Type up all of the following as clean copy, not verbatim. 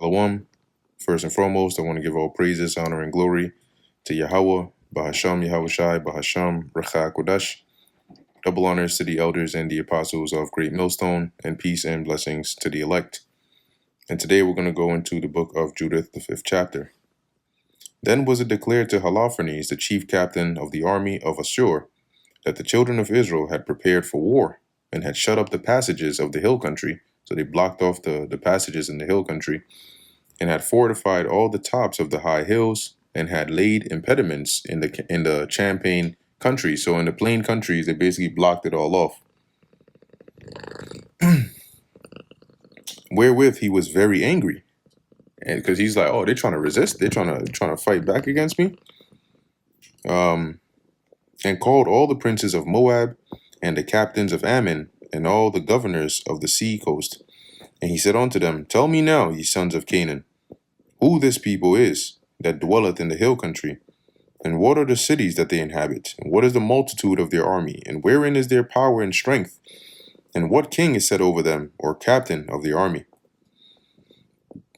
Shalom. First and foremost, I want to give all praises, honor, and glory to Yahweh, Bahasham Yahushai, Bahasham Recha Kodash. Double honors to the elders and the apostles of Great Millstone, and peace and blessings to the elect. And today we're going to go into the book of Judith, the 5th chapter. Then was it declared to Holofernes, the chief captain of the army of Assur, that the children of Israel had prepared for war and had shut up the passages of the hill country. So they blocked off the passages in the hill country, and had fortified all the tops of the high hills, and had laid impediments in the champaign country. So in the plain countries, they basically blocked it all off. Wherewith he was very angry, and because he's like, oh, they're trying to resist, they're trying to fight back against me. And called all the princes of Moab, and the captains of Ammon, and all the governors of the sea coast. And he said unto them, Tell me now, ye sons of Canaan, who this people is that dwelleth in the hill country, and what are the cities that they inhabit, and what is the multitude of their army, and wherein is their power and strength, and what king is set over them, or captain of their army?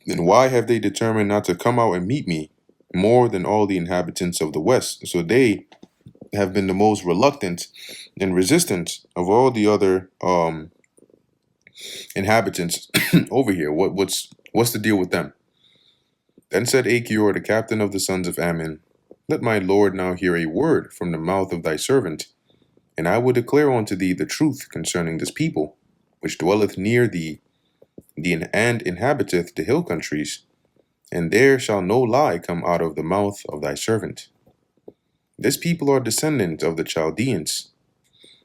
And why have they determined not to come out and meet me more than all the inhabitants of the west? So they have been the most reluctant and resistant of all the other inhabitants over here. What's the deal with them? Then said Achior, the captain of the sons of Ammon, Let my lord now hear a word from the mouth of thy servant, and I will declare unto thee the truth concerning this people, which dwelleth near thee, and inhabiteth the hill countries, and there shall no lie come out of the mouth of thy servant. This people are descendants of the Chaldeans,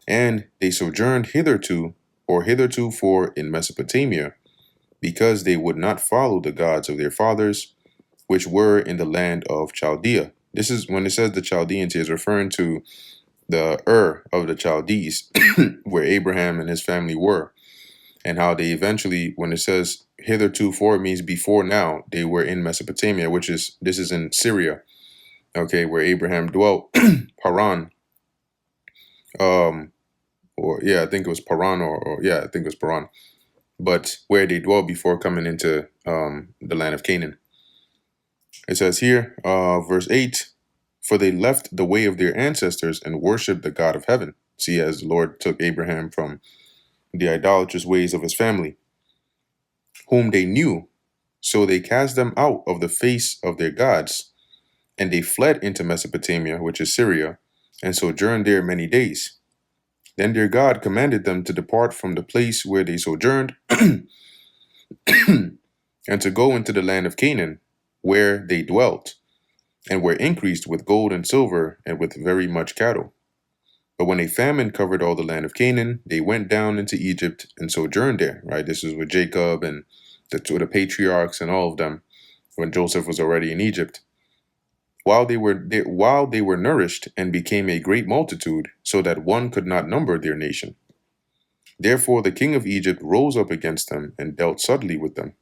and they sojourned hitherto in Mesopotamia, because they would not follow the gods of their fathers, which were in the land of Chaldea. This is when it says the Chaldeans, he is referring to the of the Chaldees, where Abraham and his family were, and how they eventually, when it says hitherto, it means before now, they were in Mesopotamia, this is in Syria, okay, where Abraham dwelt, Paran, I think it was Paran, I think it was Paran, but where they dwelt before coming into the land of Canaan. It says here, verse 8, For they left the way of their ancestors and worshipped the God of heaven. See, as the Lord took Abraham from the idolatrous ways of his family, whom they knew, so they cast them out of the face of their gods, and they fled into Mesopotamia, which is Syria, and sojourned there many days. Then their God commanded them to depart from the place where they sojourned, and to go into the land of Canaan, where they dwelt, and were increased with gold and silver, and with very much cattle. But when a famine covered all the land of Canaan, they went down into Egypt and sojourned there. Right, this is with Jacob and the patriarchs and all of them, when Joseph was already in Egypt. While they were nourished and became a great multitude, so that one could not number their nation. Therefore the king of Egypt rose up against them and dealt subtly with them,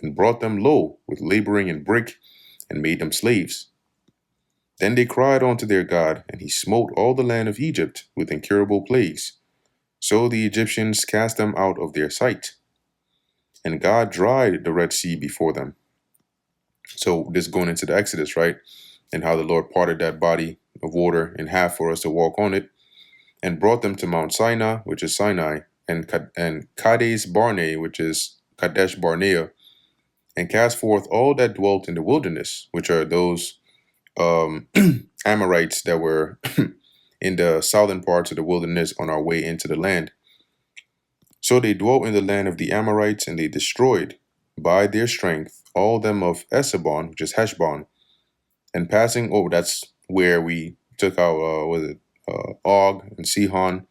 and brought them low with laboring in brick, and made them slaves. Then they cried unto their God, and he smote all the land of Egypt with incurable plagues. So the Egyptians cast them out of their sight. And God dried the Red Sea before them. So this going into the Exodus, right? And how the Lord parted that body of water in half for us to walk on it, and brought them to Mount Sinai, which is Sinai, and Kadesh Barnea, which is Kadesh Barnea, and cast forth all that dwelt in the wilderness, which are those Amorites that were in the southern parts of the wilderness on our way into the land. So they dwelt in the land of the Amorites, and they destroyed by their strength all them of Esabon, which is Heshbon, and passing over, that's where we took out, Og and Sihon,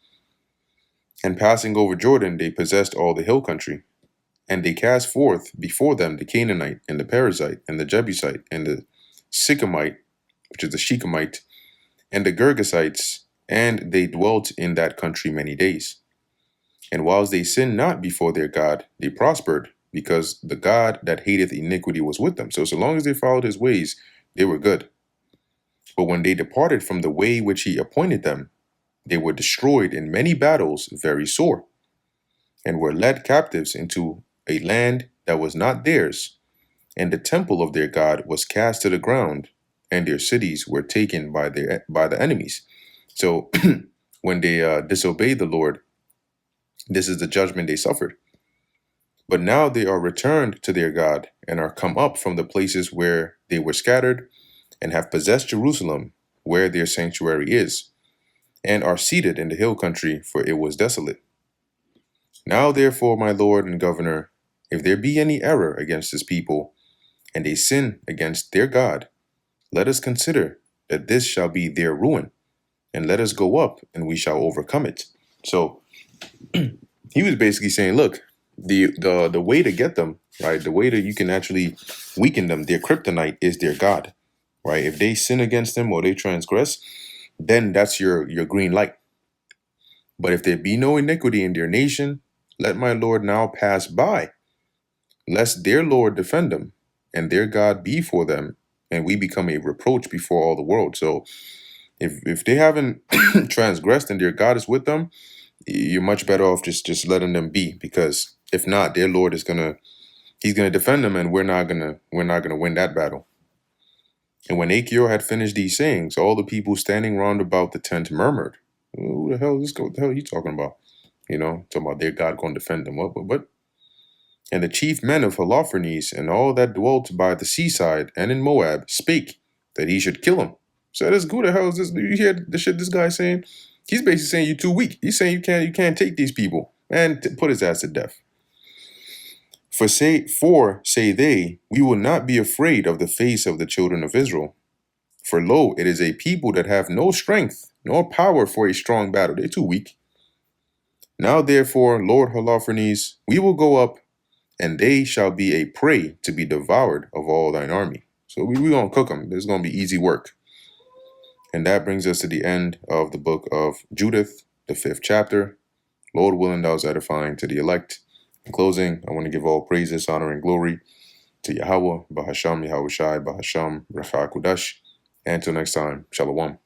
and passing over Jordan, they possessed all the hill country. And they cast forth before them the Canaanite, and the Perizzite, and the Jebusite, and the Sycamite, which is the Shechemite, and the Girgasites, and they dwelt in that country many days. And whilst they sinned not before their God, they prospered, because the God that hateth iniquity was with them. So long as they followed his ways, they were good. But when they departed from the way which he appointed them, they were destroyed in many battles very sore, and were led captives into a land that was not theirs, and the temple of their God was cast to the ground, and their cities were taken by the enemies. So when they disobeyed the Lord, this is the judgment they suffered. But now they are returned to their God and are come up from the places where they were scattered and have possessed Jerusalem, where their sanctuary is, and are seated in the hill country, for it was desolate. Now, therefore, my Lord and Governor, if there be any error against this people, and they sin against their God, let us consider that this shall be their ruin, and let us go up, and we shall overcome it. So he was basically saying, look, the way to get them, right, the way that you can actually weaken them, their kryptonite is their God, right? If they sin against them or they transgress, then that's your green light. But if there be no iniquity in their nation, let my Lord now pass by, lest their Lord defend them, and their God be for them, and we become a reproach before all the world. So if they haven't transgressed and their God is with them, you're much better off just letting them be, because if not, their Lord is he's gonna defend them, and we're not gonna win that battle. And when Achior had finished these sayings, all the people standing round about the tent murmured, "Who the hell is this? What the hell are you talking about? Talking about their God going to defend them. What? And the chief men of Holofernes and all that dwelt by the seaside and in Moab spake that he should kill him." So that's who the hell is this? Do you hear the shit this guy's saying? He's basically saying you're too weak. He's saying you can't take these people, and put his ass to death. For say they, we will not be afraid of the face of the children of Israel. For lo, it is a people that have no strength nor power for a strong battle. They're too weak. Now therefore, Lord Holofernes, we will go up, and they shall be a prey to be devoured of all thine army. So we're going to cook them. This is going to be easy work. And that brings us to the end of the book of Judith, the 5th chapter. Lord willing, thou is edifying to the elect. In closing, I want to give all praises, honor, and glory to Yahweh, Bahasham, Yahweh Shai, Bahasham, Racha Kudash. And until next time, Shalom.